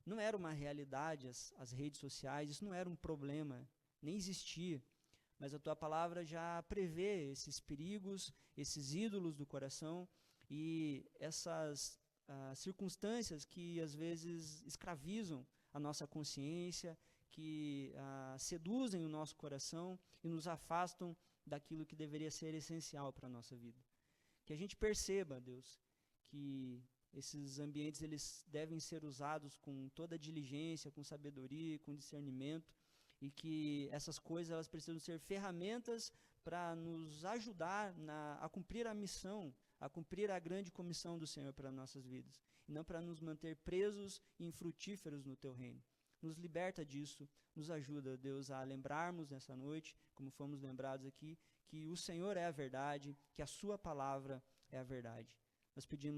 não era uma realidade as redes sociais, isso não era um problema, nem existia, mas a tua palavra já prevê esses perigos, esses ídolos do coração e essas circunstâncias que às vezes escravizam a nossa consciência, que seduzem o nosso coração e nos afastam daquilo que deveria ser essencial para a nossa vida. Que a gente perceba, Deus, que esses ambientes eles devem ser usados com toda diligência, com sabedoria, com discernimento, e que essas coisas elas precisam ser ferramentas para nos ajudar a cumprir a missão, a cumprir a grande comissão do Senhor para nossas vidas, e não para nos manter presos e infrutíferos no Teu reino. Nos liberta disso, nos ajuda, Deus, a lembrarmos nessa noite, como fomos lembrados aqui, que o Senhor é a verdade, que a Sua palavra é a verdade. Nós pedimos